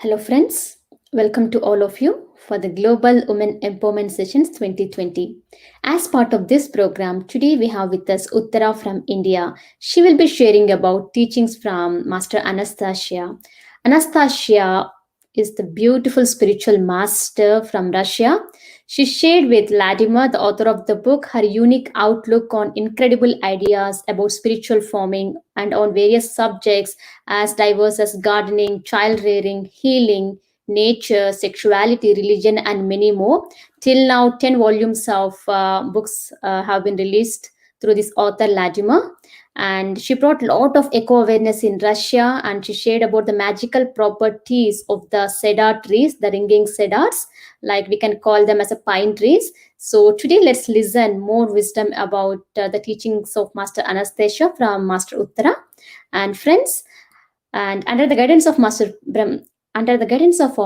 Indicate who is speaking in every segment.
Speaker 1: Hello, friends. Welcome to all of you for the Global Women Empowerment Sessions 2020. As part of this program, today we have with us Uthara from India. She will be sharing about teachings from Master Anastasia. Anastasia is the beautiful spiritual master from Russia. She shared with Vladimir, the author of the book, her unique outlook on incredible ideas about spiritual forming and on various subjects as diverse as gardening, child rearing, healing, nature, sexuality, religion, and many more. Till now, 10 volumes of books have been released through this author, Latimer. And she brought a lot of eco awareness in Russia, and she shared about the magical properties of the cedar trees, the ringing cedars, like we can call them as a pine trees. So today, let's listen more wisdom about the teachings of Master Anastasia from Master Uttara. And friends, and under the guidance of our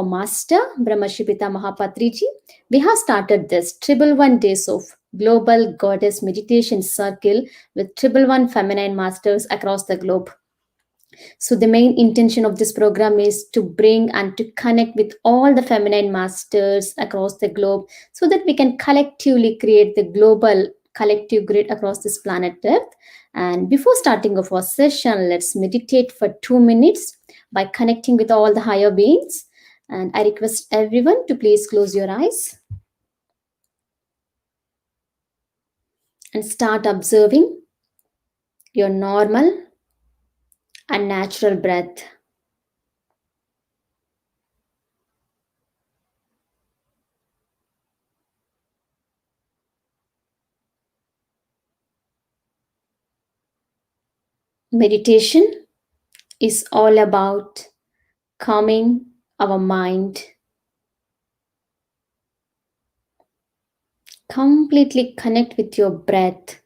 Speaker 1: master Brahmashi Pitamaha Patriji, we have started this triple one days of global goddess meditation circle with triple one feminine masters across the globe. So the main intention of this program is to bring and to connect with all the feminine masters across the globe so that we can collectively create the global collective grid across this planet Earth. And before starting of our session, let's meditate for 2 minutes by connecting with all the higher beings. And I request everyone to please close your eyes and start observing your normal and natural breath. Meditation is all about calming our mind. Completely connect with your breath.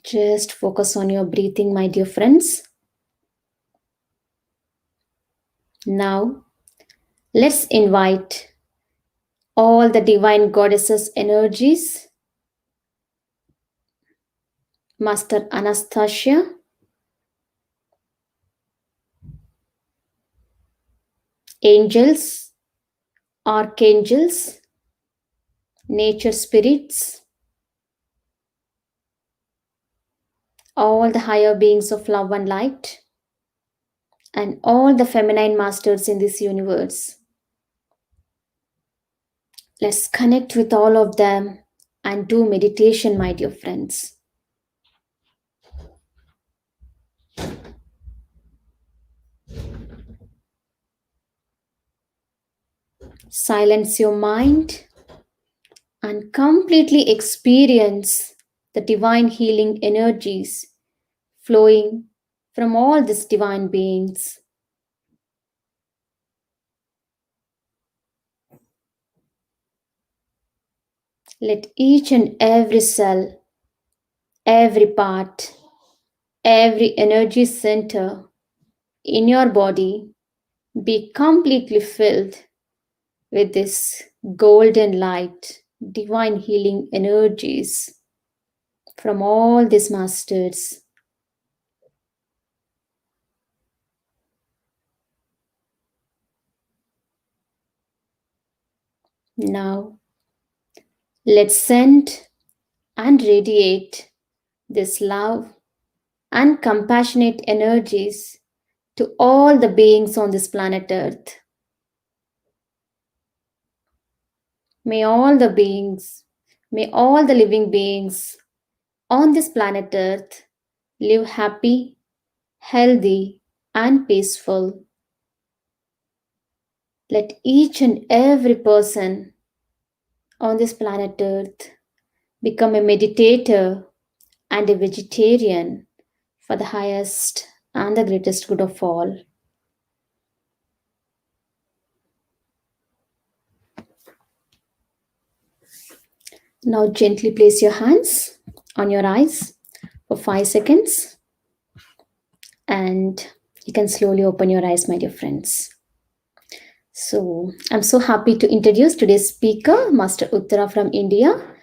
Speaker 1: Just focus on your breathing, my dear friends. Now, let's invite all the divine goddesses' energies, Master Anastasia, angels, archangels, nature spirits, all the higher beings of love and light, and all the feminine masters in this universe. Let's connect with all of them and do meditation, my dear friends. Silence your mind and completely experience the divine healing energies flowing from all these divine beings. Let each and every cell, every part, every energy center in your body be completely filled with this golden light, divine healing energies from all these masters. Now, let's send and radiate this love and compassionate energies to all the beings on this planet Earth. May all the beings, may all the living beings on this planet Earth live happy, healthy, and peaceful. Let each and every person on this planet Earth become a meditator and a vegetarian for the highest and the greatest good of all. Now gently place your hands on your eyes for 5 seconds and you can slowly open your eyes, my dear friends. So I'm so happy to introduce today's speaker, Master Uthara from India.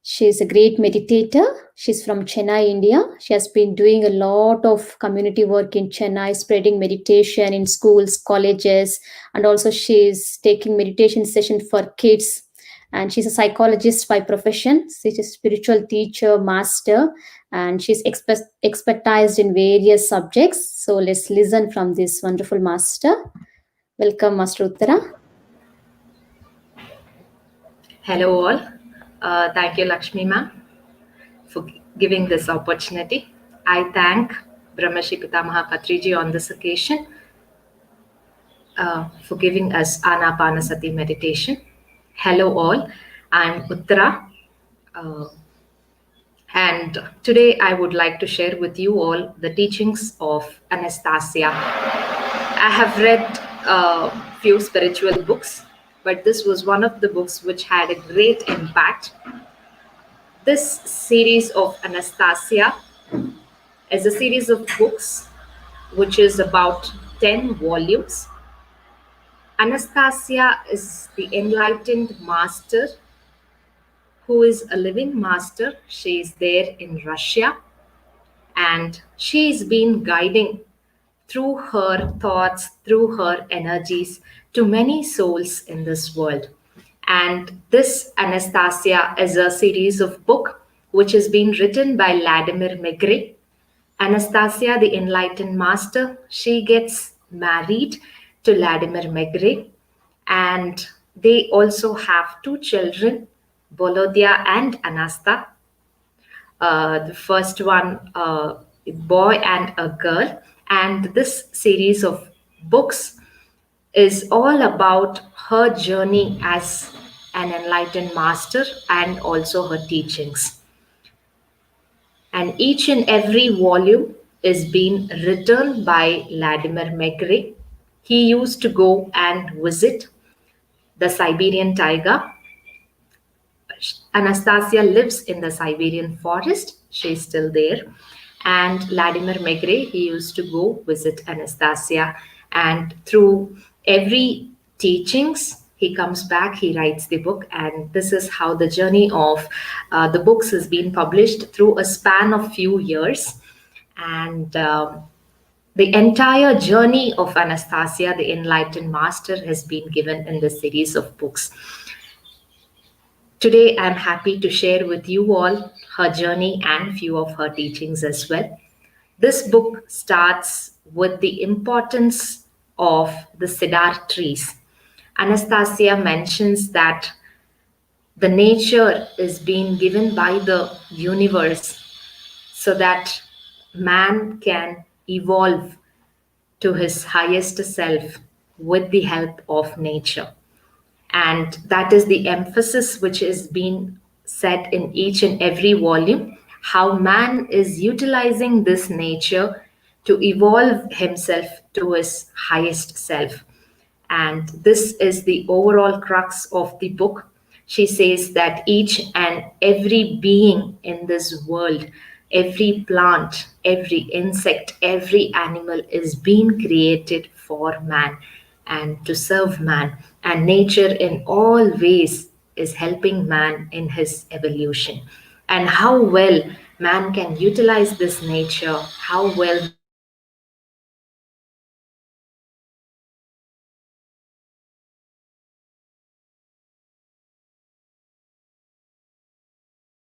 Speaker 1: She's a great meditator. She's from Chennai, India. She has been doing a lot of community work in Chennai, spreading meditation in schools, colleges, and also she's taking meditation session for kids. And she's a psychologist by profession. She's a spiritual teacher, master, and she's expertised in various subjects. So let's listen from this wonderful master. Welcome, Master Uttara.
Speaker 2: Hello all. Thank you, Lakshmi ma'am, for giving this opportunity. I thank Brahmashi Pitamaha Patriji on this occasion for giving us Anapanasati meditation. Hello all. I'm Uthara, uh, and today I would like to share with you all the teachings of Anastasia. I have read a few spiritual books, but this was one of the books which had a great impact. This series of Anastasia is a series of books which is about 10 volumes. Anastasia is the enlightened master who is a living master. She is there in Russia and she's been guiding through her thoughts, through her energies to many souls in this world. And this Anastasia is a series of book which has been written by Vladimir Megre. Anastasia, the enlightened master, she gets married to Vladimir Megre, and they also have two children, Volodya and Anasta. The first one, a boy and a girl. And this series of books is all about her journey as an enlightened master and also her teachings. And each and every volume is being written by Vladimir Megre. He used to go and visit the Siberian taiga. Anastasia lives in the Siberian forest. She's still there. And Vladimir Megre, he used to go visit Anastasia. And through every teachings, he comes back, he writes the book. And this is how the journey of the books has been published through a span of few years. And the entire journey of Anastasia, the enlightened master, has been given in this series of books. Today, I'm happy to share with you all her journey and few of her teachings as well. This book starts with the importance of the cedar trees. Anastasia mentions that the nature is being given by the universe so that man can evolve to his highest self with the help of nature. And that is the emphasis which is being said in each and every volume, how man is utilizing this nature to evolve himself to his highest self. And this is the overall crux of the book. She says that each and every being in this world, every plant, every insect, every animal is being created for man and to serve man. And nature, in all ways, is helping man in his evolution. And how well man can utilize this nature, how well man can utilize this nature to evolve himself to his highest self.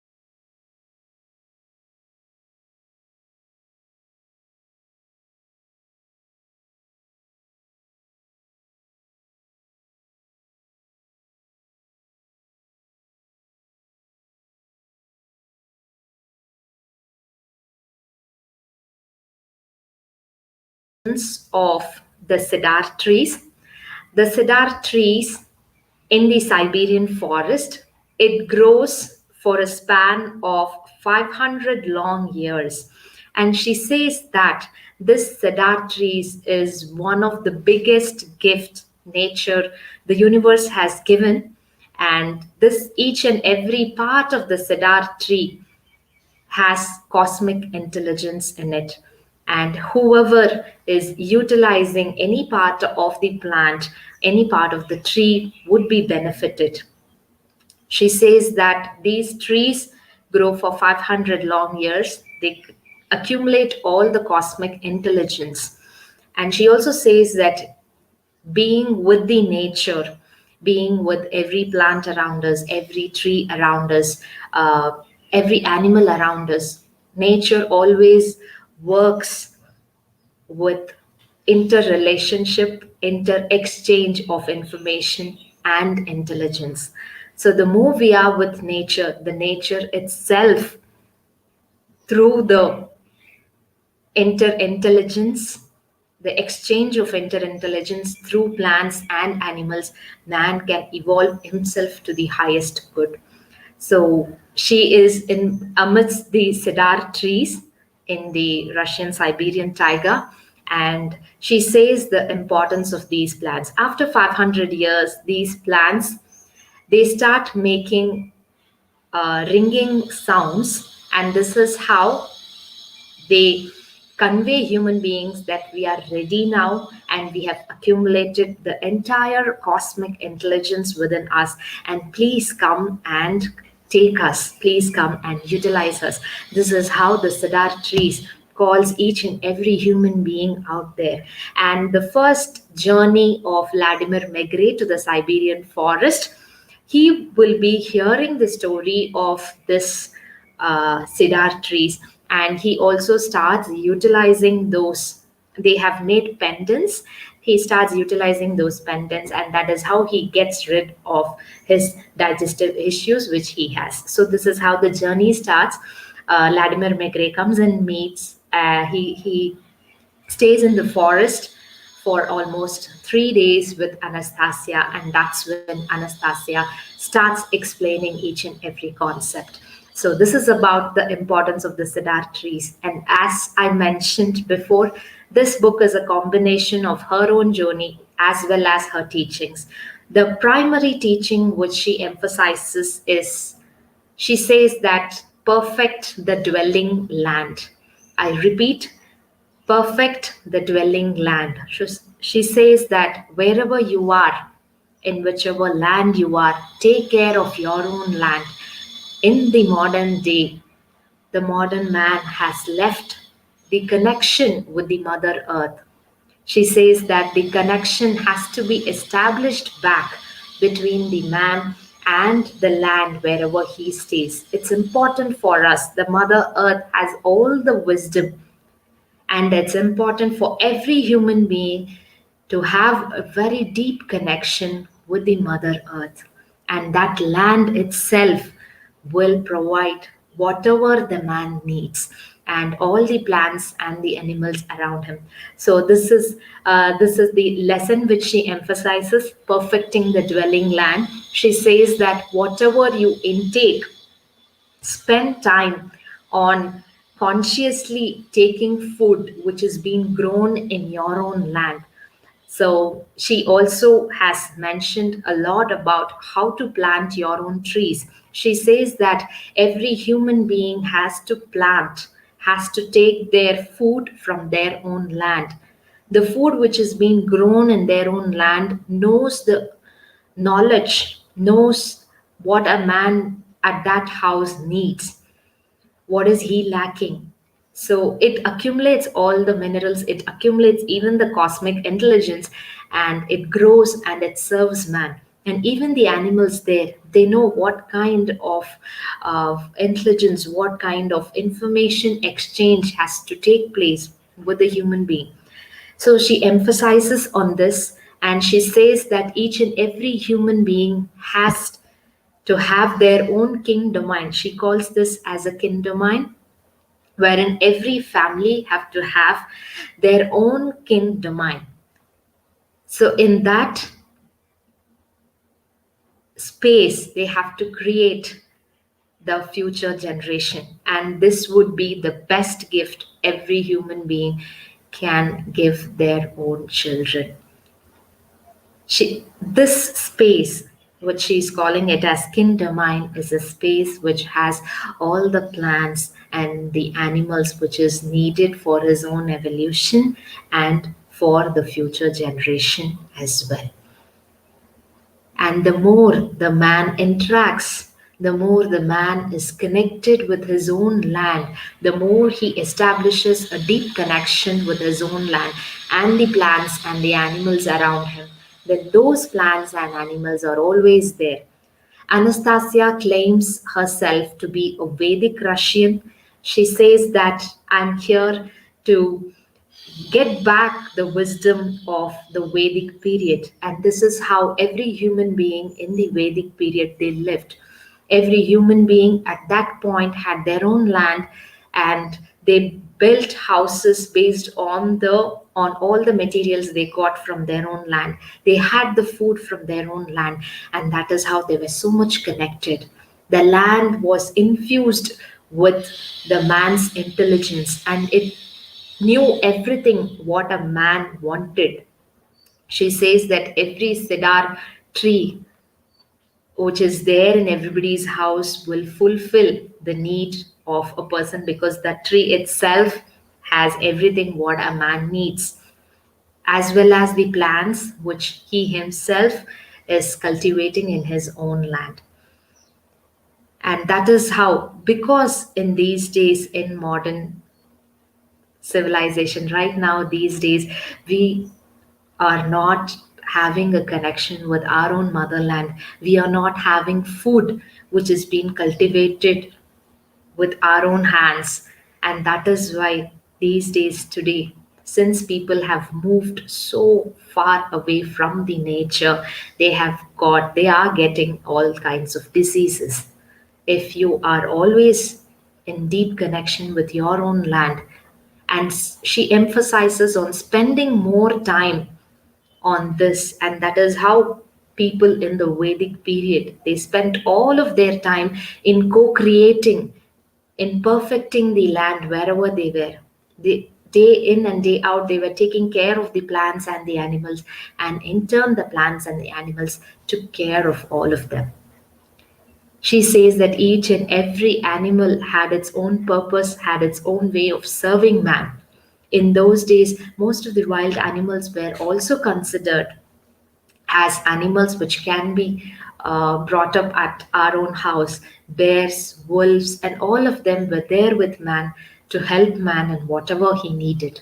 Speaker 2: And this of the cedar trees. The cedar trees in the Siberian forest, it grows for a span of 500 long years. And she says that this cedar trees is one of the biggest gift nature, the universe has given. And this each and every part of the cedar tree has cosmic intelligence in it. And whoever is utilizing any part of the plant, any part of the tree would be benefited. She says that these trees grow for 500 long years. They accumulate all the cosmic intelligence. And she also says that being with the nature, being with every plant around us, every tree around us, uh, every animal around us, nature always works with interrelationship, inter exchange of information and intelligence. So the more we are with nature, the nature itself, through the interintelligence, the exchange of interintelligence through plants and animals, man can evolve himself to the highest good. So she is in amidst the cedar trees in the Russian Siberian taiga, and she says the importance of these plants. After 500 years, these plants, they start making ringing sounds, and this is how they convey human beings that we are ready now and we have accumulated the entire cosmic intelligence within us. And please come and take us. Please come and utilize us. This is how the cedar trees calls each and every human being out there. And the first journey of Vladimir Megre to the Siberian forest, he will be hearing the story of this cedar trees, and he also starts utilizing those. They have made pendants. He starts utilizing those pendants, and that is how he gets rid of his digestive issues which he has. So this is how the journey starts. Vladimir Megre comes and meets. He stays in the forest for almost 3 days with Anastasia, and that's when Anastasia starts explaining each and every concept. So, this is about the importance of the cedar trees. And as I mentioned before, this book is a combination of her own journey as well as her teachings. The primary teaching which she emphasizes is, she says that perfect the dwelling land. I repeat, perfect the dwelling land. She says that wherever you are, in whichever land you are, take care of your own land. In the modern day, the modern man has left the connection with the Mother Earth. She says that the connection has to be established back between the man and the land wherever he stays. It's important for us. The Mother Earth has all the wisdom, and it's important for every human being to have a very deep connection with the Mother Earth. And that land itself will provide whatever the man needs, and all the plants and the animals around him. So this is the lesson which she emphasizes, perfecting the dwelling land. She says that whatever you intake, spend time on consciously taking food which is being grown in your own land. So she also has mentioned a lot about how to plant your own trees. She says that every human being has to plant, has to take their food from their own land. The food which is being grown in their own land knows the knowledge, knows what a man at that house needs, what is he lacking. So it accumulates all the minerals, it accumulates even the cosmic intelligence, and it grows and it serves man. And even the animals there, they know what kind of intelligence, what kind of information exchange has to take place with the human being. So she emphasizes on this, and she says that each and every human being has to have their own king domain. She calls this as a king domain, wherein every family have to have their own kin domain. So in that space, they have to create the future generation, and this would be the best gift every human being can give their own children. This space, which she's calling it as kin domain, is a space which has all the plants and the animals which is needed for his own evolution and for the future generation as well. And the more the man interacts, the more the man is connected with his own land, the more he establishes a deep connection with his own land and the plants and the animals around him, then those plants and animals are always there. Anastasia claims herself to be a Vedic Russian. She says that I'm here to get back the wisdom of the Vedic period. And this is how every human being in the Vedic period they lived. Every human being at that point had their own land, and they built houses based on all the materials they got from their own land. They had the food from their own land, and that is how they were so much connected. The land was infused with the man's intelligence, and it knew everything what a man wanted. She says that every cedar tree which is there in everybody's house will fulfill the need of a person, because that tree itself has everything what a man needs, as well as the plants which he himself is cultivating in his own land. And that is how, because in these days, in modern civilization right now, these days, we are not having a connection with our own motherland. We are not having food which is being cultivated with our own hands. And that is why these days today, since people have moved so far away from the nature, they are getting all kinds of diseases. If you are always in deep connection with your own land, and she emphasizes on spending more time on this, and that is how people in the Vedic period they spent all of their time in co-creating, in perfecting the land wherever they were. Day in and day out they were taking care of the plants and the animals, and in turn the plants and the animals took care of all of them. She says that each and every animal had its own purpose, had its own way of serving man. In those days, most of the wild animals were also considered as animals which can be brought up at our own house. Bears, wolves, and all of them were there with man to help man in whatever he needed.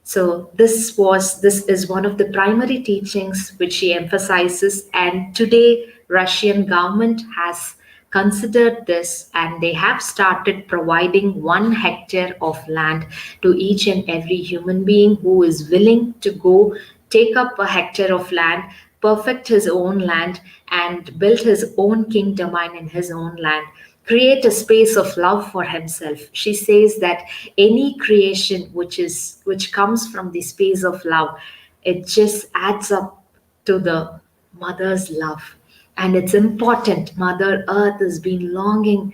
Speaker 2: So this is one of the primary teachings which she emphasizes, and today Russian government has considered this, and they have started providing 1 hectare of land to each and every human being who is willing to go take up a hectare of land, perfect his own land, and build his own kingdom in his own land, create a space of love for himself. She says that any creation which comes from the space of love, it just adds up to the mother's love. And it's important. Mother Earth has been longing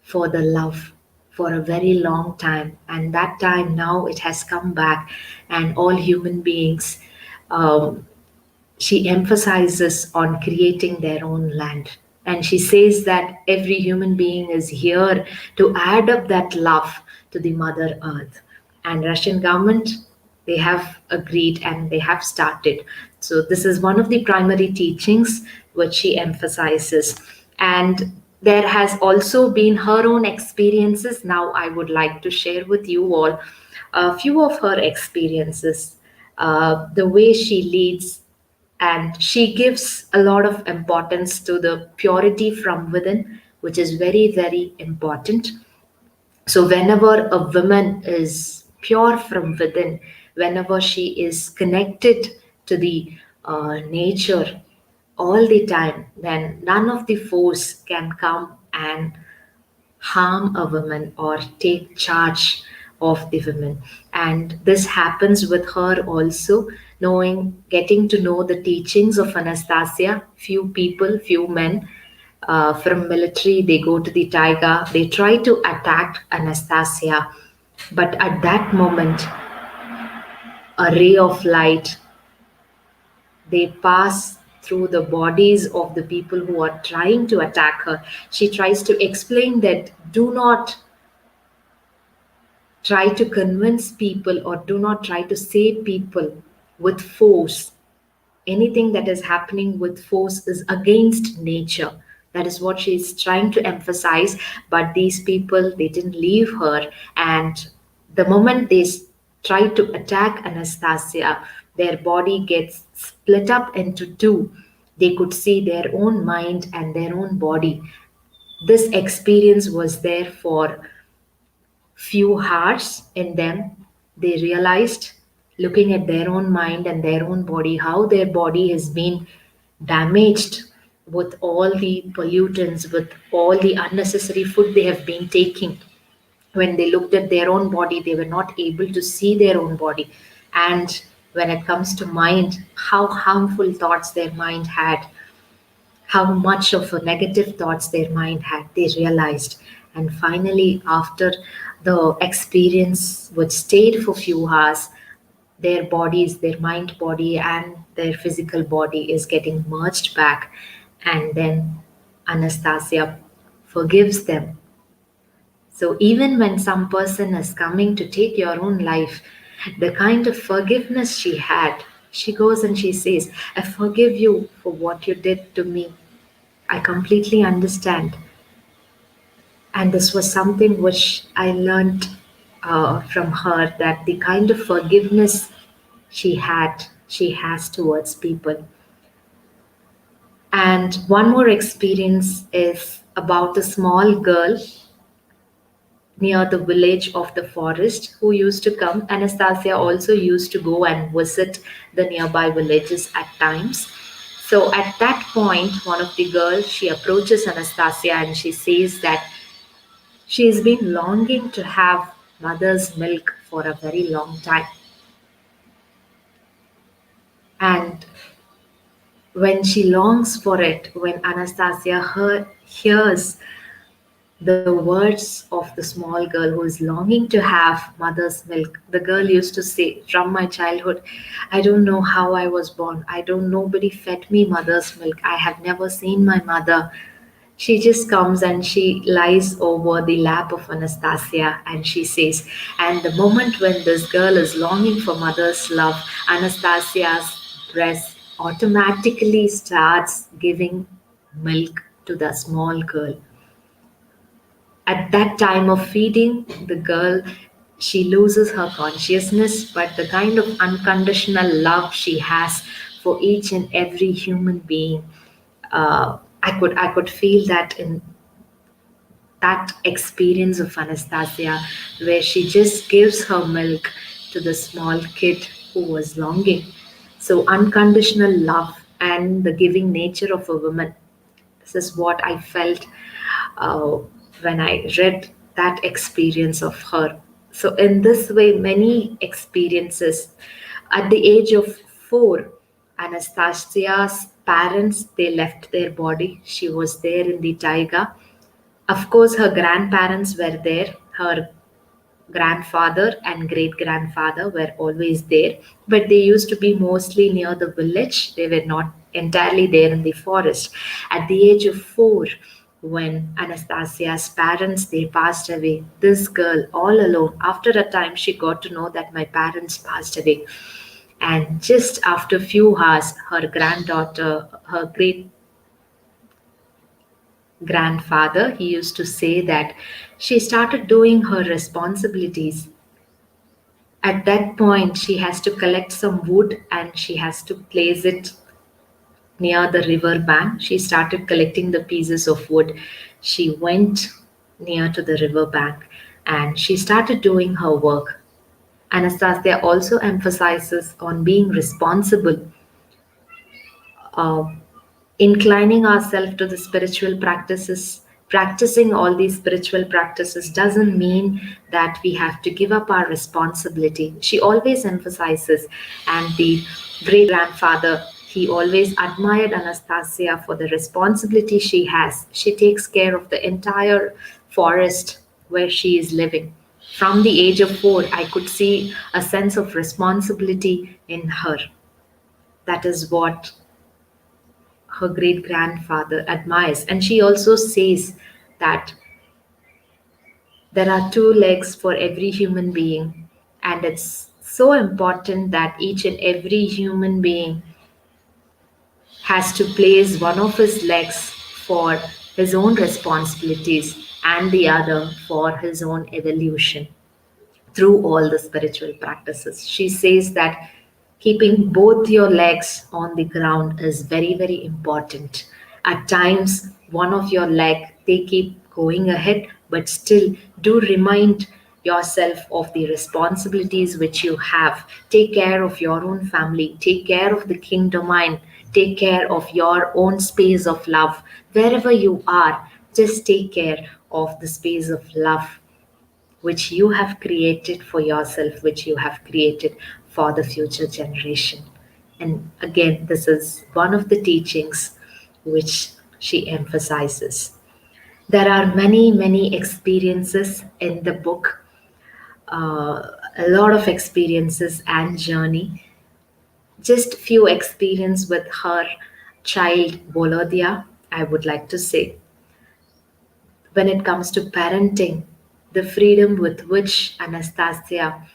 Speaker 2: for the love for a very long time, and that time now it has come back, and all human beings, um, she emphasizes on creating their own land. And she says that every human being is here to add up that love to the mother earth. And Russian government, they have agreed and they have started. So this is one of the primary teachings which she emphasizes. And there has also been her own experiences. Now I would like to share with you all a few of her experiences, the way she leads, and she gives a lot of importance to the purity from within, which is very, very important. So whenever a woman is pure from within, whenever she is connected to the nature all the time, then none of the force can come and harm a woman or take charge of the women. And this happens with her also, knowing, getting to know the teachings of Anastasia. Few people, few men from military, they go to the taiga, they try to attack Anastasia. But at that moment, a ray of light, they pass through the bodies of the people who are trying to attack her. She tries to explain that do not try to convince people or do not try to save people with force. Anything that is happening with force is against nature. That is what she's trying to emphasize. But these people, they didn't leave her. And the moment they try to attack Anastasia, their body gets split up into two. They could see their own mind and their own body. This experience was there for few hours in them. They realized, looking at their own mind and their own body, how their body has been damaged with all the pollutants, with all the unnecessary food they have been taking. When they looked at their own body, they were not able to see their own body. And when it comes to mind, how harmful thoughts their mind had, how much of a negative thoughts their mind had, they realized. And finally, after the experience which stayed for few hours, their bodies, their mind body and their physical body is getting merged back. And then Anastasia forgives them. So even when some person is coming to take your own life, the kind of forgiveness she had, she goes and she says, I forgive you for what you did to me. I completely understand. And this was something which I learned from her, that the kind of forgiveness she has towards people. And one more experience is about a small girl near the village of the forest who used to come. Anastasia also used to go and visit the nearby villages at times. So at that point, one of the girls, she approaches Anastasia and she says that she has been longing to have mother's milk for a very long time. And when she longs for it, when Anastasia hears the words of the small girl who is longing to have mother's milk, the girl used to say, from my childhood, I don't know how I was born. I don't, nobody fed me mother's milk. I have never seen my mother. She just comes and she lies over the lap of Anastasia and she says, and the moment when this girl is longing for mother's love, Anastasia's breast automatically starts giving milk to the small girl. At that time of feeding, the girl, she loses her consciousness, but the kind of unconditional love she has for each and every human being, I could feel that in that experience of Anastasia, where she just gives her milk to the small kid who was longing. So, unconditional love and the giving nature of a woman. This is what I felt uh, when I read that experience of her. So, in this way, many experiences. At the age of 4, Anastasia's parents, they left their body. She was there in the taiga. Of course, her grandparents were there. Her grandfather and great grandfather were always there, but they used to be mostly near the village. They were not entirely there in the forest. At the age of 4, when Anastasia's parents, they passed away, this girl all alone, after a time she got to know that my parents passed away. And just after few hours, her granddaughter, her great grandfather, he used to say that she started doing her responsibilities. At that point, she has to collect some wood and she has to place it near the river bank. She started collecting the pieces of wood. She went near to the river bank and she started doing her work. Anastasia also emphasizes on being responsible, uh, inclining ourselves to the spiritual practices. Practicing all these spiritual practices doesn't mean that we have to give up our responsibility. She always emphasizes, and the great grandfather, he always admired Anastasia for the responsibility she has. She takes care of the entire forest where she is living. From the age of 4, I could see a sense of responsibility in her. That is what her great grandfather admires. And she also says that there are two legs for every human being, and it's so important that each and every human being has to place one of his legs for his own responsibilities, and the other for his own evolution through all the spiritual practices. She says that keeping both your legs on the ground is very, very important. At times, one of your leg they keep going ahead, but still do remind yourself of the responsibilities which you have. Take care of your own family, take care of the king domain, take care of your own space of love. Wherever you are, just take care of the space of love which you have created for yourself, which you have created for the future generation. And again, this is one of the teachings which she emphasizes. There are many, many experiences in the book, a lot of experiences and journey. Just few experience with her child Volodya, I would like to say. When it comes to parenting, the freedom with which Anastasia,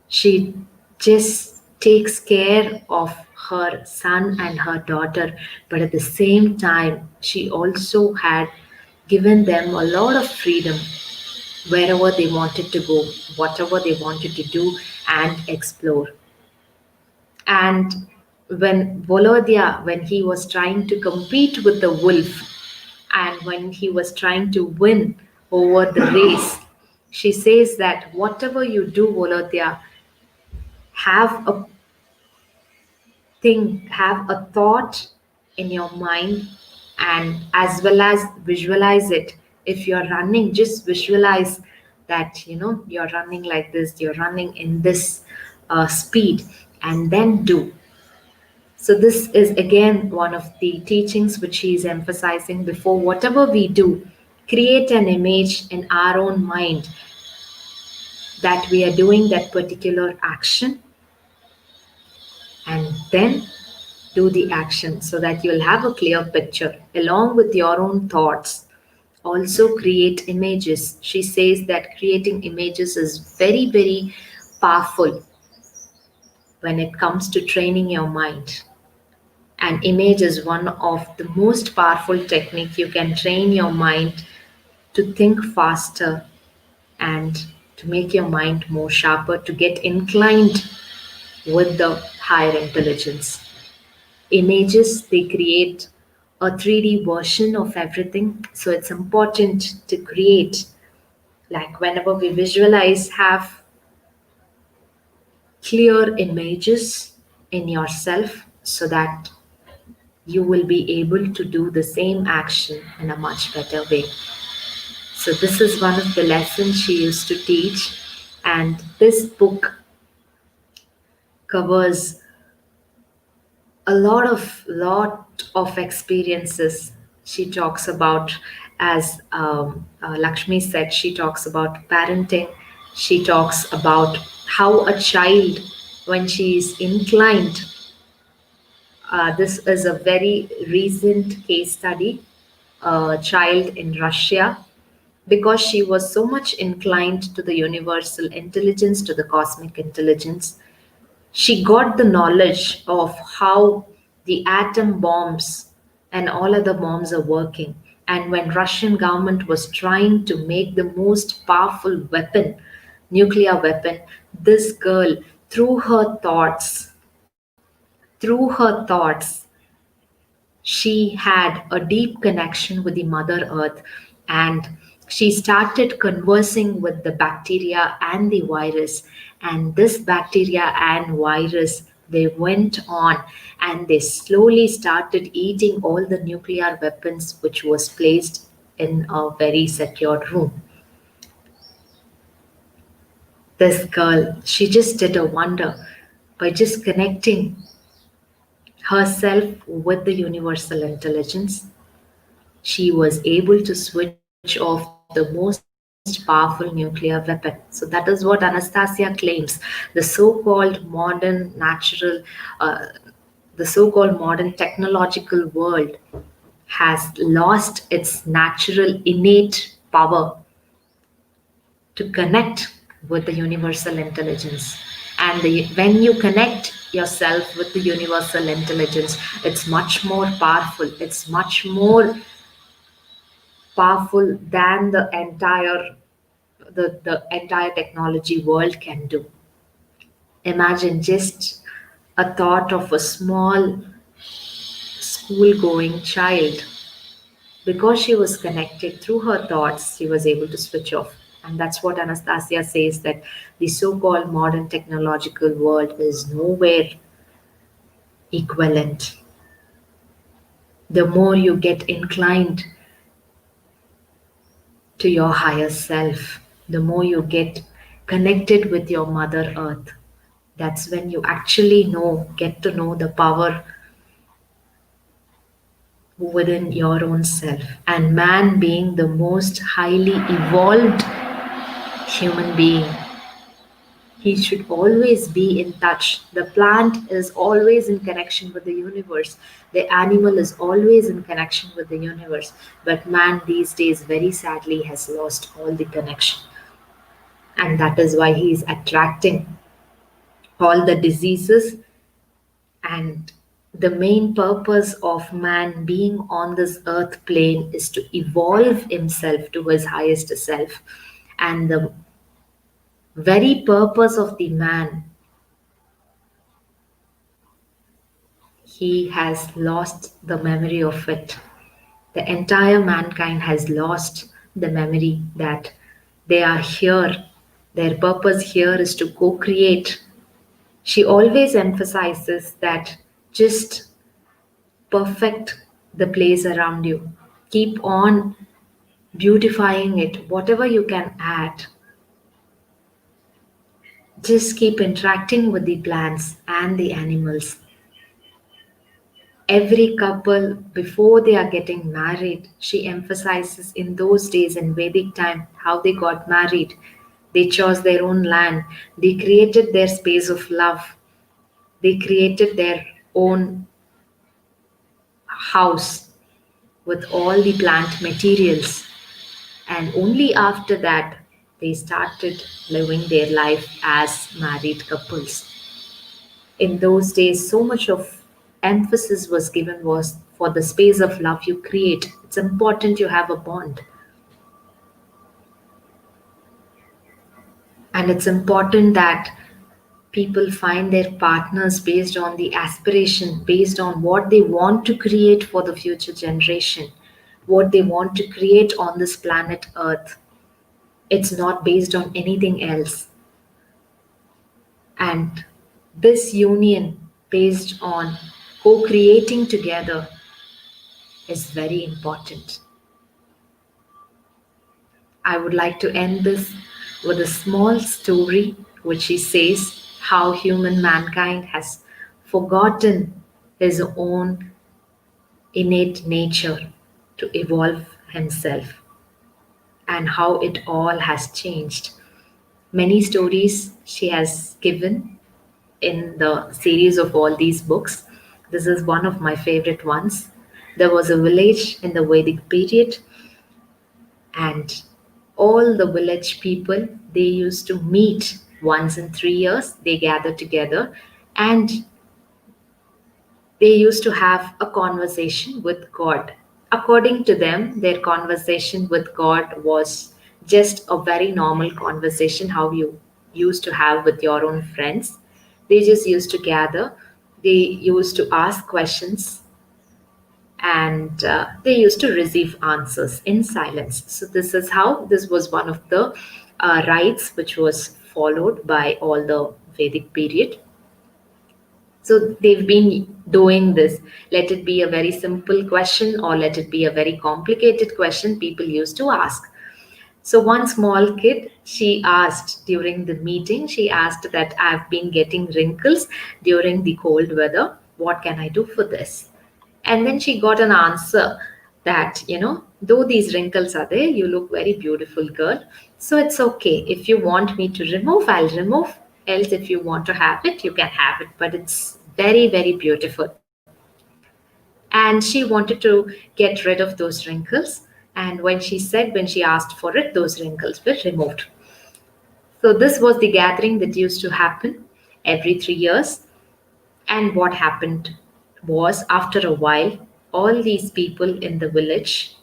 Speaker 2: she just takes care of her son and her daughter, but at the same time, she also had given them a lot of freedom wherever they wanted to go, whatever they wanted to do and explore. And when Volodya, when he was trying to compete with the wolf, and when he was trying to win over the race, she says that whatever you do, Volodya, have a have a thought in your mind, and as well as visualize it. If you're running, just visualize that you're running like this, you're running in this speed, and then do. So, this is again one of the teachings which he is emphasizing before whatever we do, create an image in our own mind that we are doing that particular action, and then do the action so that you'll have a clear picture along with your own thoughts. Also, create images. She says that creating images is very, very powerful when it comes to training your mind. An image is one of the most powerful technique. You can train your mind to think faster and to make your mind more sharper, to get inclined with the higher intelligence. Images, they create a 3D version of everything. So it's important to create, like whenever we visualize, have clear images in yourself so that you will be able to do the same action in a much better way. So, this is one of the lessons she used to teach, and this book covers a lot of experiences. She talks about, as Lakshmi said, she talks about parenting. She talks about how a child, when she is inclined, this is a very recent case study, a child in Russia, because she was so much inclined to the universal intelligence, to the cosmic intelligence. She got the knowledge of how the atom bombs and all other bombs are working. And when Russian government was trying to make the most powerful weapon, nuclear weapon, this girl, through her thoughts, through her thoughts, she had a deep connection with the Mother Earth, and she started conversing with the bacteria and the virus. And this bacteria and virus, they went on and they slowly started eating all the nuclear weapons which was placed in a very secured room. This girl, she just did a wonder by just connecting herself with the universal intelligence. She was able to switch off the most powerful nuclear weapon. So that is what Anastasia claims. The so-called modern natural, the so-called modern technological world has lost its natural innate power to connect with the universal intelligence. And when you connect yourself with the universal intelligence, it's much more powerful. It's much more powerful than the entire technology world can do. Imagine just a thought of a small school going child. Because she was connected through her thoughts, she was able to switch off. And that's what Anastasia says, that the so called modern technological world is nowhere equivalent. The more you get inclined to your higher self, the more you get connected with your Mother Earth. That's when you actually get to know the power within your own self. And man, being the most highly evolved human being, he should always be in touch. The plant is always in connection with the universe. The animal is always in connection with the universe. But man, these days, very sadly, has lost all the connection. And that is why he is attracting all the diseases. And the main purpose of man being on this earth plane is to evolve himself to his highest self. And the very purpose of the man, he has lost the memory of it. The entire mankind has lost the memory that they are here. Their purpose here is to co create. She always emphasizes that just perfect the place around you. Keep on beautifying it, whatever you can add. Just keep interacting with the plants and the animals. Every couple, before they are getting married, she emphasizes in those days in Vedic time how they got married. They chose their own land, they created their space of love, they created their own house with all the plant materials, and only after that they started living their life as married couples. In those days, so much of emphasis was given was for the space of love you create. It's important you have a bond, and it's important that people find their partners based on the aspiration, based on what they want to create for the future generation, what they want to create on this planet earth. It's not based on anything else. And this union based on co-creating together is very important. I would like to end this with a small story which he says how human mankind has forgotten his own innate nature to evolve himself, and how it all has changed. Many stories she has given in the series of all these books. This is one of my favorite ones. There was a village in the Vedic period, and all the village people, they used to meet once in 3 years. They gather together, and they used to have a conversation with God. According to them, their conversation with God was just a very normal conversation, how you used to have with your own friends. They just used to gather, they used to ask questions, and they used to receive answers in silence. So, this was one of the rites which was followed by all the Vedic period. So they've been doing this. Let it be a very simple question or let it be a very complicated question, people used to ask. So one small kid, she asked during the meeting, she asked that I've been getting wrinkles during the cold weather. What can I do for this? And then she got an answer that, though these wrinkles are there, you look very beautiful, girl. So it's okay. If you want me to remove, I'll remove. Else, if you want to have it, you can have it. But it's very, very beautiful. And she wanted to get rid of those wrinkles. And when she asked for it, those wrinkles were removed. So this was the gathering that used to happen every 3 years. And what happened was, after a while, all these people in the village,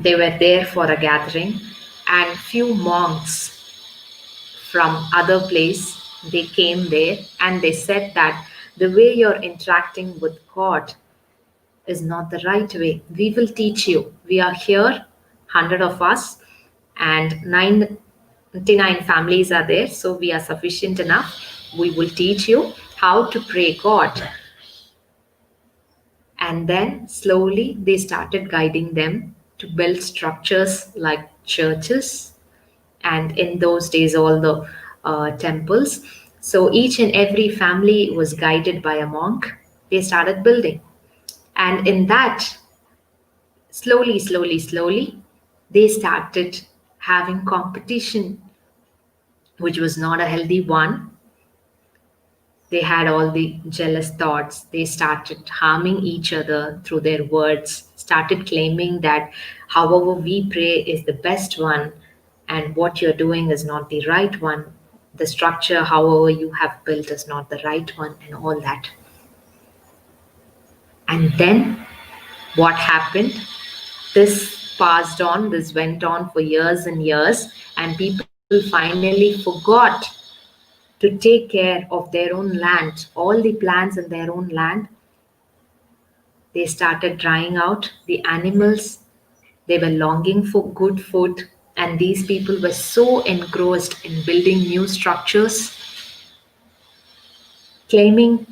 Speaker 2: They were there for a gathering, and few monks from other place, they came there and they said that the way you're interacting with God is not the right way. We will teach you. We are here, 100 of us, and 99 families are there, so we are sufficient enough. We will teach you how to pray God. And then slowly they started guiding them to build structures like churches, and in those days, all the temples. So each and every family was guided by a monk. They started building. And in that, slowly, they started having competition, which was not a healthy one. They had all the jealous thoughts. They started harming each other through their words, started claiming that however we pray is the best one, and what you're doing is not the right one. The structure, however, you have built is not the right one, and all that. And then what happened? This passed on, this went on for years and years, and people finally forgot to take care of their own land. All the plants in their own land, they started drying out. The animals, they were longing for good food, and these people were so engrossed in building new structures, claiming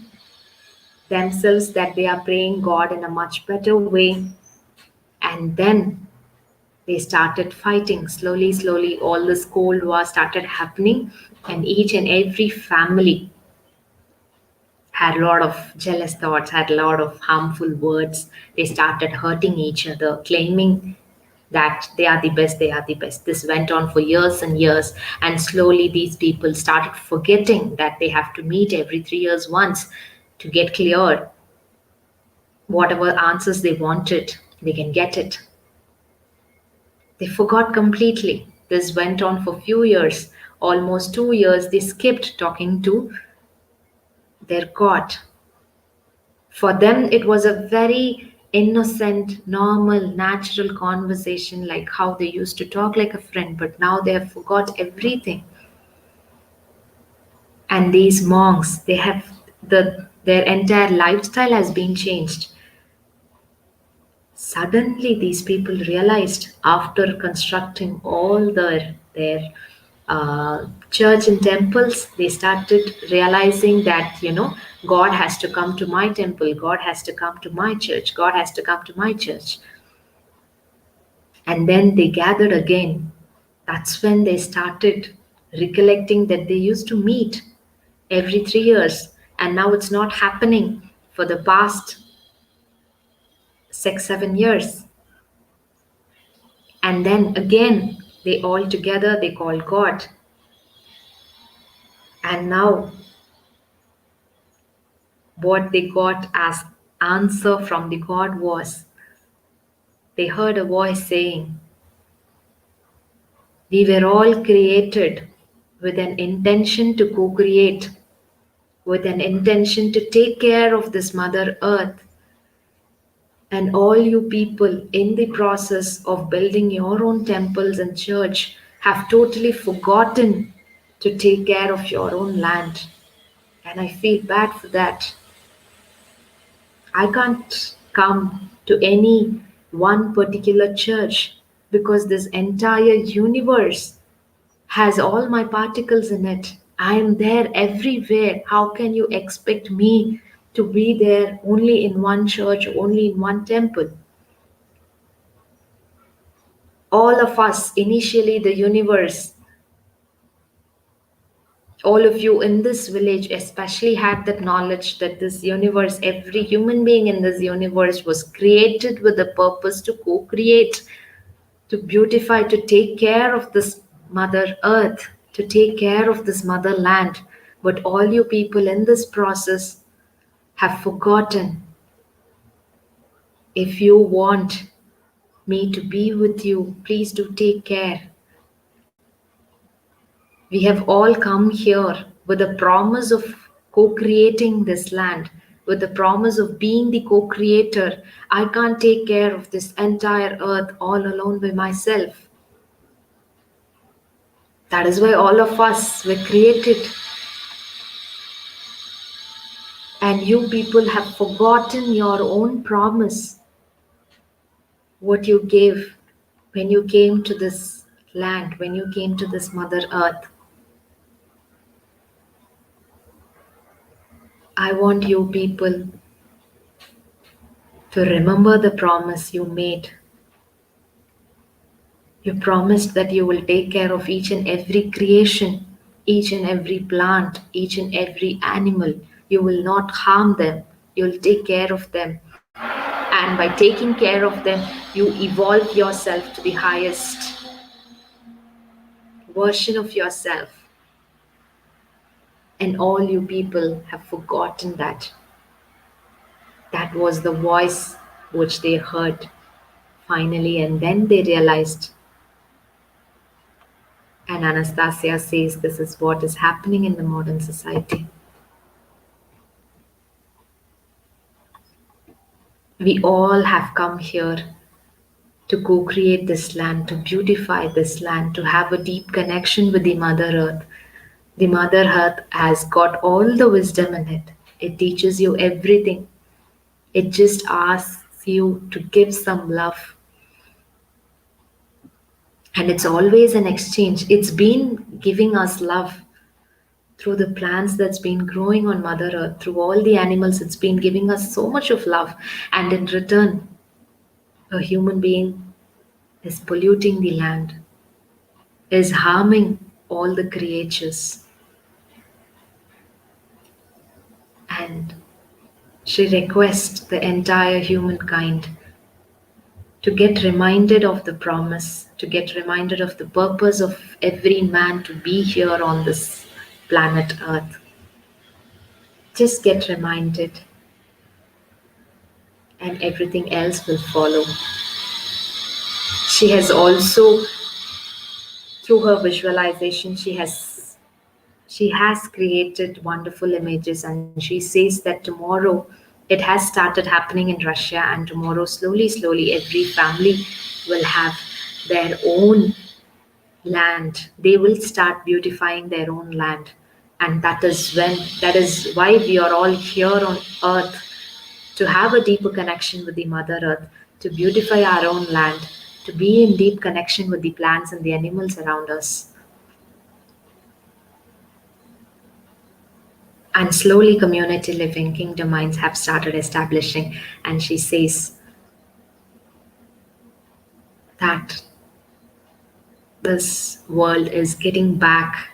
Speaker 2: themselves that they are praying God in a much better way. And then they started fighting. Slowly, all this Cold War started happening, and each and every family had a lot of jealous thoughts, had a lot of harmful words. They started hurting each other, claiming that they are the best, they are the best. This went on for years and years, and slowly these people started forgetting that they have to meet every 3 years once to get clear. Whatever answers they wanted, they can get it. They forgot completely. This went on for few years, almost 2 years. They skipped talking to their God. For them, it was a very innocent, normal, natural conversation, like how they used to talk like a friend, but now they have forgot everything. And these monks, they have their entire lifestyle has been changed. Suddenly, these people realized after constructing all their church and temples, they started realizing that, God has to come to my temple, God has to come to my church, God has to come to my church. And then they gathered again. That's when they started recollecting that they used to meet every 3 years, and now it's not happening for the past 6, 7 years. And then again, they all together, they called God. And now, what they got as answer from the God was, they heard a voice saying, we were all created with an intention to co create, with an intention to take care of this Mother Earth. And all you people in the process of building your own temples and church have totally forgotten to take care of your own land. And I feel bad for that. I can't come to any one particular church because this entire universe has all my particles in it. I am there everywhere. How can you expect me to be there only in one church, only in one temple? All of us, initially, the universe, all of you in this village especially had that knowledge that this universe, every human being in this universe was created with a purpose to co create, to beautify, to take care of this Mother Earth, to take care of this motherland. But all you people in this process have forgotten. If you want me to be with you, please do take care. We have all come here with a promise of co creating this land. with the promise of being the co creator. I can't take care of this entire earth all alone by myself. That is why all of us were created. And you people have forgotten your own promise, what you gave when you came to this land, when you came to this Mother Earth. I want you people to remember the promise you made. You promised that you will take care of each and every creation, each and every plant, each and every animal. You will not harm them. You'll take care of them. And by taking care of them, you evolve yourself to the highest version of yourself. And all you people have forgotten that. That was the voice which they heard finally, and then they realized. And Anastasia says this is what is happening in the modern society. We all have come here to co create this land, to beautify this land, to have a deep connection with the Mother Earth. The Mother Earth has got all the wisdom in it. It teaches you everything. It just asks you to give some love. And it's always an exchange. It's been giving us love through the plants that's been growing on Mother Earth, through all the animals. It's been giving us so much of love. And in return, a human being is polluting the land, is harming all the creatures. And she requests the entire humankind to get reminded of the promise, to get reminded of the purpose of every man to be here on this planet Earth. Just get reminded, and everything else will follow. She has also, through her visualization, she has created wonderful images, and she says that tomorrow it has started happening in Russia, and tomorrow slowly every family will have their own land. They will start beautifying their own land. And that is why we are all here on earth, to have a deeper connection with the Mother Earth, to beautify our own land, to be in deep connection with the plants and the animals around us. And slowly community living, kingdom minds have started establishing. And she says that this world is getting back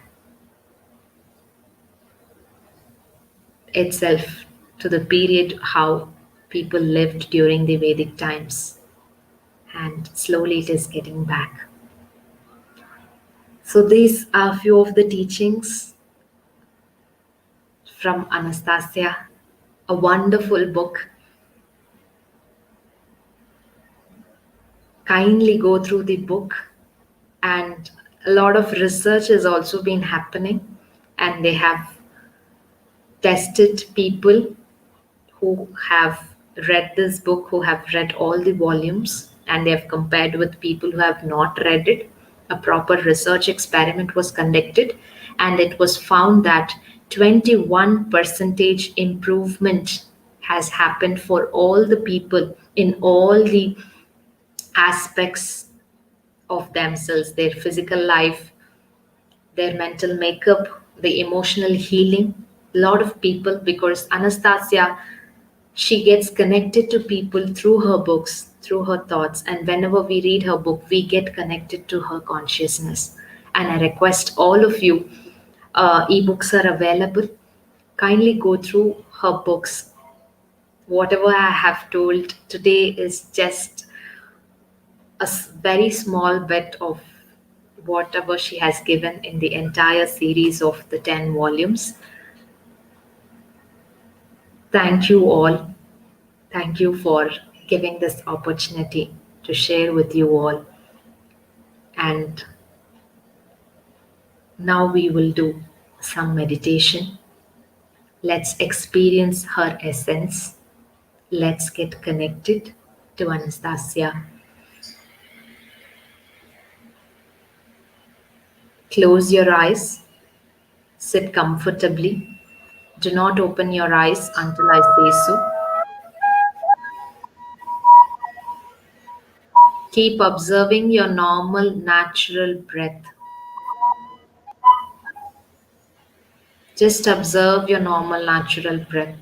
Speaker 2: itself to the period how people lived during the Vedic times. And slowly it is getting back. So these are few of the teachings from Anastasia, a wonderful book. Kindly go through the book, and a lot of research has also been happening, and they have tested people who have read this book, who have read all the volumes, and they have compared with people who have not read it. A proper research experiment was conducted, and it was found that 21 percentage improvement has happened for all the people in all the aspects of themselves, their physical life, their mental makeup, the emotional healing. A lot of people, because Anastasia, she gets connected to people through her books, through her thoughts, and whenever we read her book, we get connected to her consciousness. And I request all of you, ebooks are available. Kindly go through her books. Whatever I have told today is just a very small bit of whatever she has given in the entire series of the 10 volumes. Thank you all. Thank you for giving this opportunity to share with you all. And now we will do some meditation. Let's experience her essence. Let's get connected to Anastasia. Close your eyes, sit comfortably. Do not open your eyes until I say so. Keep observing your normal, natural breath. Just observe your normal, natural breath.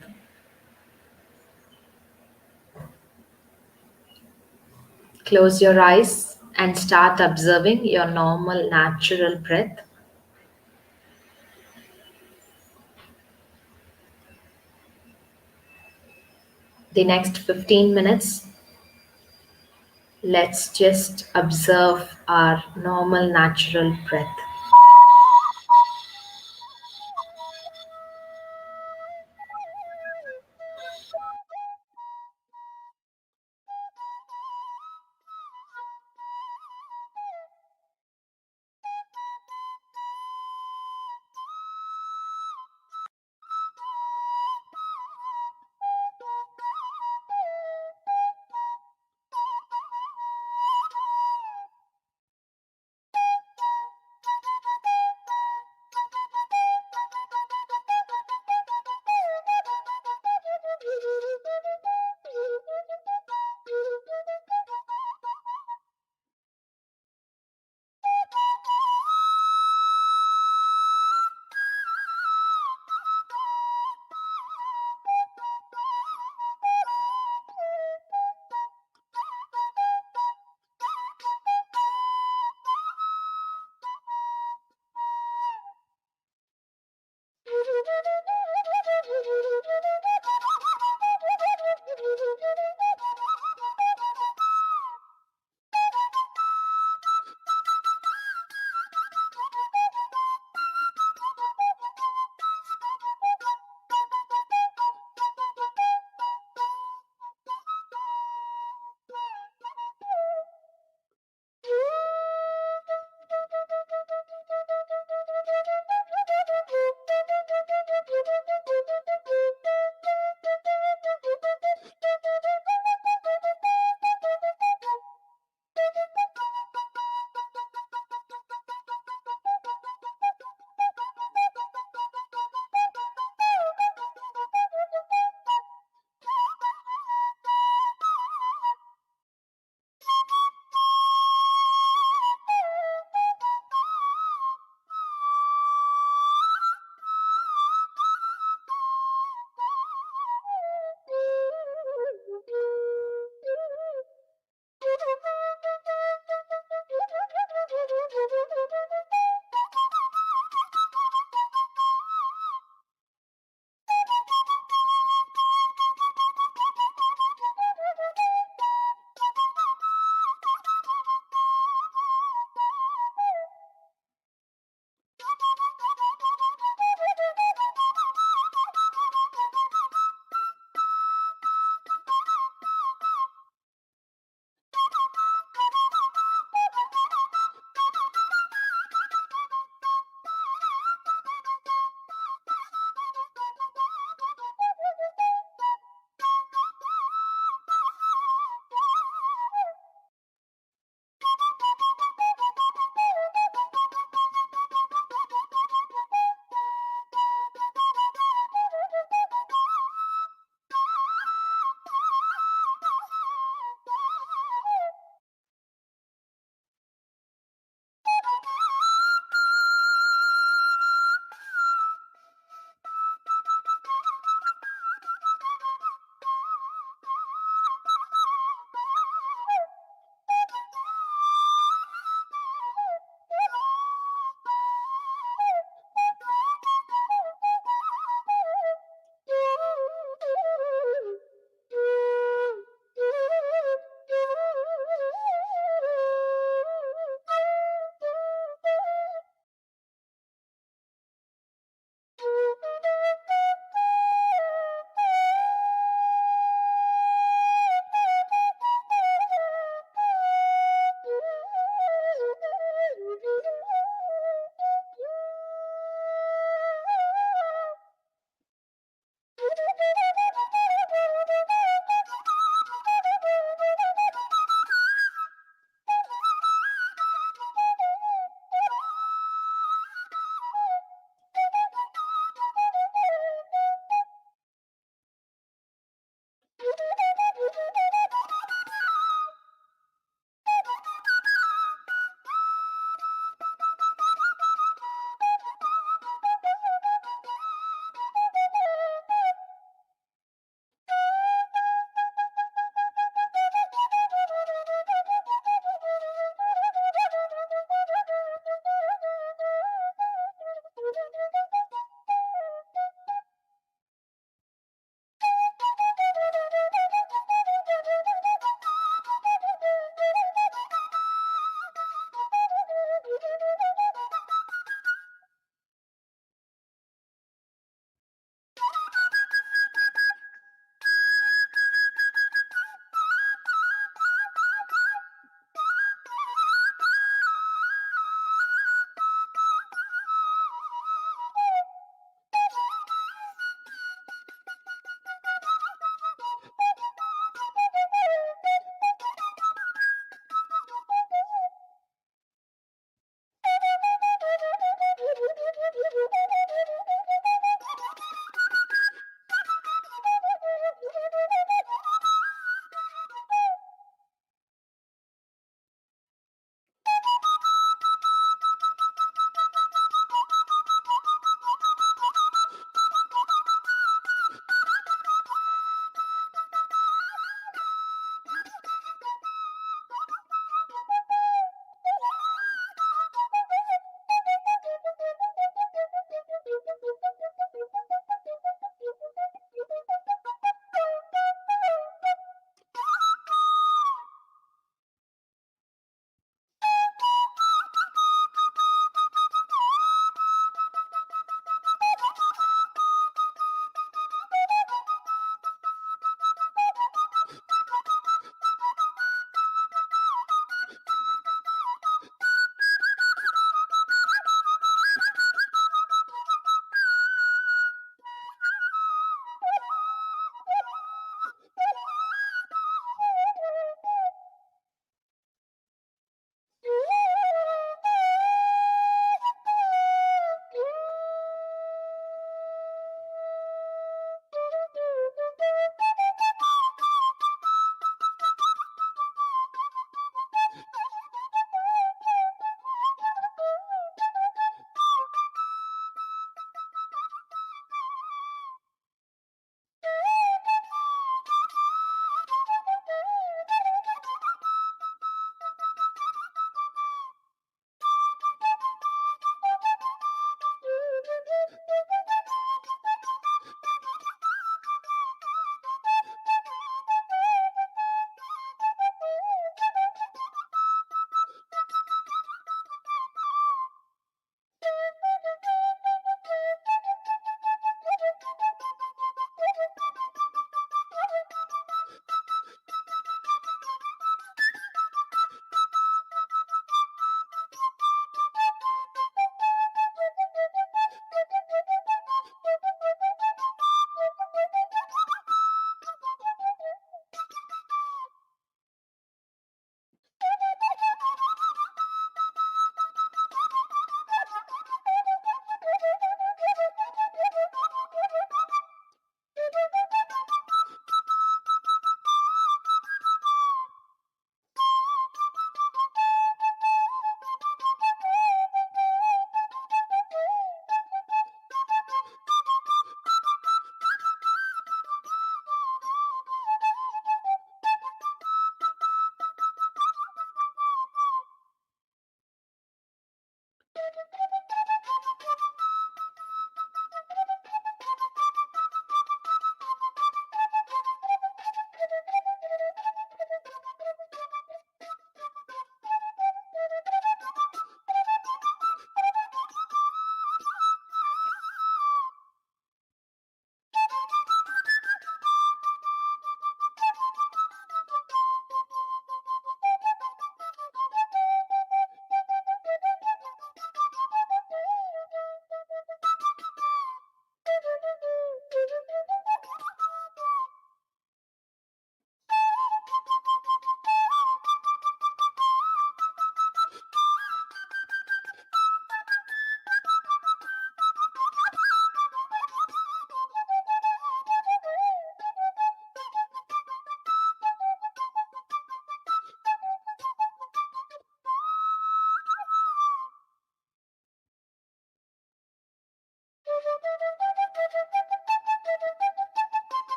Speaker 2: Close your eyes and start observing your normal, natural breath. The next 15 minutes, let's just observe our normal, natural breath.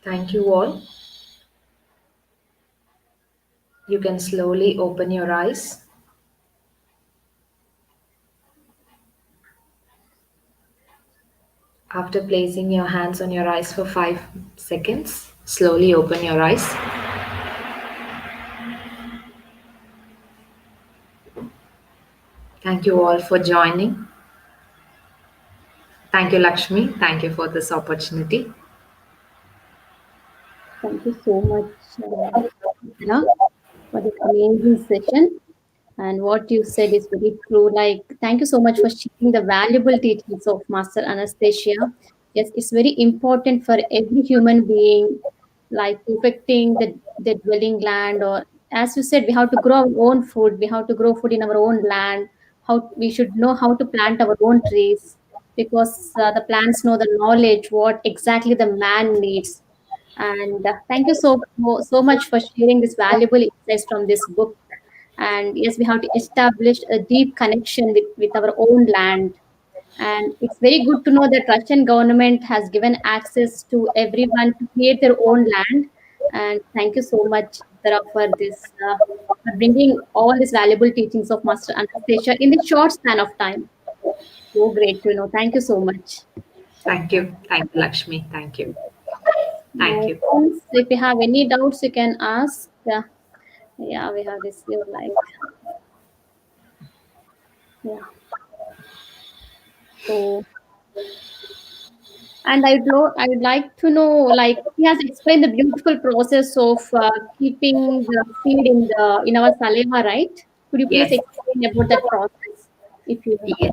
Speaker 2: Thank you all. You can slowly open your eyes. After placing your hands on your eyes for 5 seconds, slowly open your eyes. Thank you all for joining. Thank you, Lakshmi. Thank you for this opportunity.
Speaker 1: Thank you so much, Uttara, for this amazing session. And what you said is very true. Like, thank you so much for sharing the valuable teachings of Master Anastasia. Yes, it's very important for every human being, like perfecting the dwelling land, or as you said, we have to grow our own food. We have to grow food in our own land. How we should know how to plant our own trees, because the plants know the knowledge what exactly the man needs. And thank you so much for sharing this valuable insights from this book. And yes, we have to establish a deep connection with our own land. And it's very good to know that Russian government has given access to everyone to create their own land. And thank you so much, Uttara, for this, for bringing all these valuable teachings of Master Anastasia in the short span of time. So great to know. Thank you so much.
Speaker 2: Thank you. Thank you, Lakshmi. Thank you. Thank
Speaker 1: Now,
Speaker 2: you.
Speaker 1: friends, if you have any doubts, you can ask. Yeah, we have received like, yeah. So, and I would like to know, like he has explained the beautiful process of keeping the seed in our saliva, right? Could you please
Speaker 2: Yes.
Speaker 1: explain about that process, if you
Speaker 2: Yes.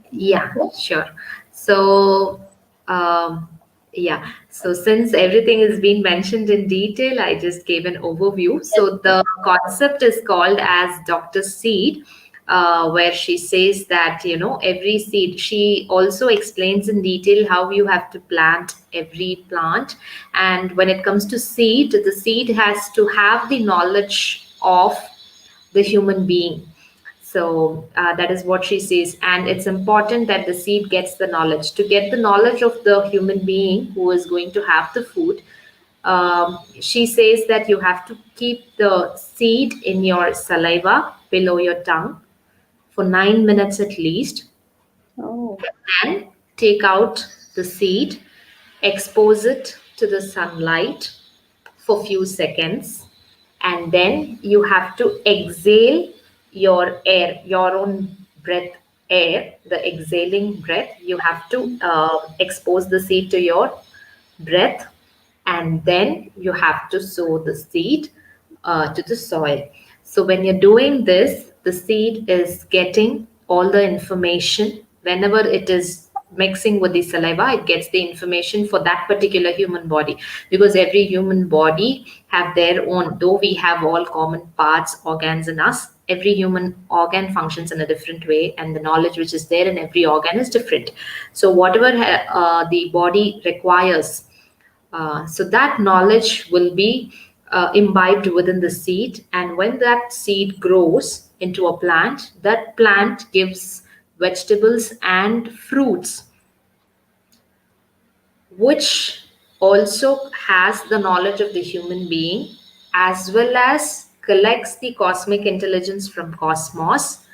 Speaker 2: Yeah,
Speaker 1: possible?
Speaker 2: sure. So, um, yeah. So, since everything has been mentioned in detail, I just gave an overview.
Speaker 1: Yes.
Speaker 2: So, the concept is called as Dr. Seed, where she says that, every seed, she also explains in detail how you have to plant every plant. And when it comes to seed, the seed has to have the knowledge of the human being. So that is what she says. And it's important that the seed gets the knowledge. To get the knowledge of the human being who is going to have the food, she says that you have to keep the seed in your saliva below your tongue for 9 minutes at least.
Speaker 1: Oh,
Speaker 2: And take out the seed, expose it to the sunlight for few seconds, and then you have to exhale your air, your own breath air, the exhaling breath. You have to expose the seed to your breath, and then you have to sow the seed to the soil. So when you're doing this, the seed is getting all the information. Whenever it is mixing with the saliva, it gets the information for that particular human body, because every human body have their own, though we have all common parts, organs in us, every human organ functions in a different way, and the knowledge which is there in every organ is different. So whatever the body requires, so that knowledge will be imbibed within the seed. And when that seed grows into a plant, that plant gives vegetables and fruits, which also has the knowledge of the human being, as well as collects the cosmic intelligence from cosmos.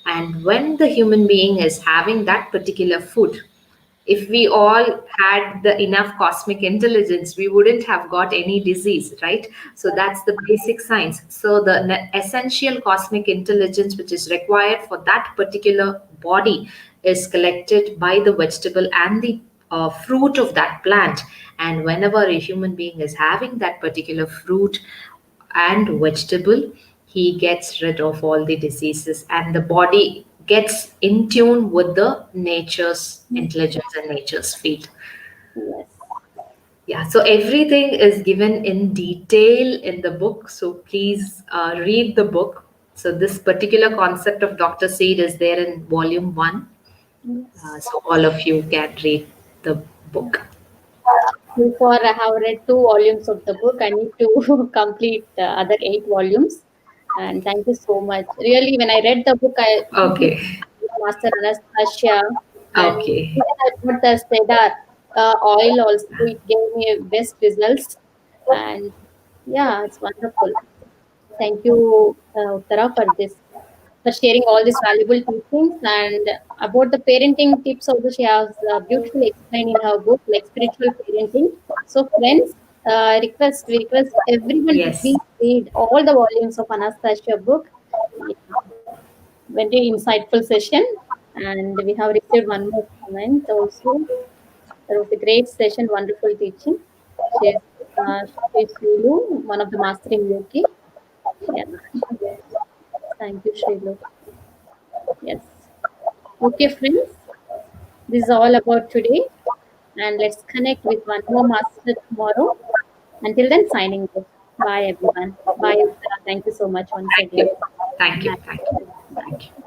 Speaker 2: And when the human being is having that particular food, if we all had the enough cosmic intelligence, we wouldn't have got any disease, right? So that's the basic science. So the essential cosmic intelligence which is required for that particular body is collected by the vegetable and the fruit of that plant. And whenever a human being is having that particular fruit and vegetable, he gets rid of all the diseases, and the body gets in tune with the nature's intelligence and nature's field.
Speaker 1: yes.
Speaker 2: Yeah, so everything is given in detail in the book. So please read the book. So this particular concept of Dr. Seed is there in volume one.
Speaker 1: Yes.
Speaker 2: So all of you can read the book.
Speaker 1: Before I have read 2 volumes of the book, I need to complete the other 8 volumes. And thank you so much. Really, when I read the book, I quickly
Speaker 2: Okay.
Speaker 1: Master Anastasia, and
Speaker 2: Okay.
Speaker 1: even I got the Cedar. oil also. It gave me best results, and yeah, it's wonderful. Thank you, Uttara, for this, for sharing all these valuable teachings. And about the parenting tips also, she has beautifully explained in her book, like spiritual parenting. So, friends, we request everyone to
Speaker 2: Yes.
Speaker 1: please read all the volumes of Anastasia book. Yeah, very insightful session. And we have received one more comment also. It was a great session, wonderful teaching. She's, she's Shrilu, one of the master in UK. Yeah, thank you, Shrilu. Yes. Okay, friends, this is all about today. And let's connect with one more master tomorrow. Until then, signing off. Bye, everyone. Bye, Uttara. Thank you so much once
Speaker 2: Thank
Speaker 1: again.
Speaker 2: you. Thank you.
Speaker 1: Bye.
Speaker 2: Thank you.
Speaker 1: Bye.
Speaker 2: Thank you.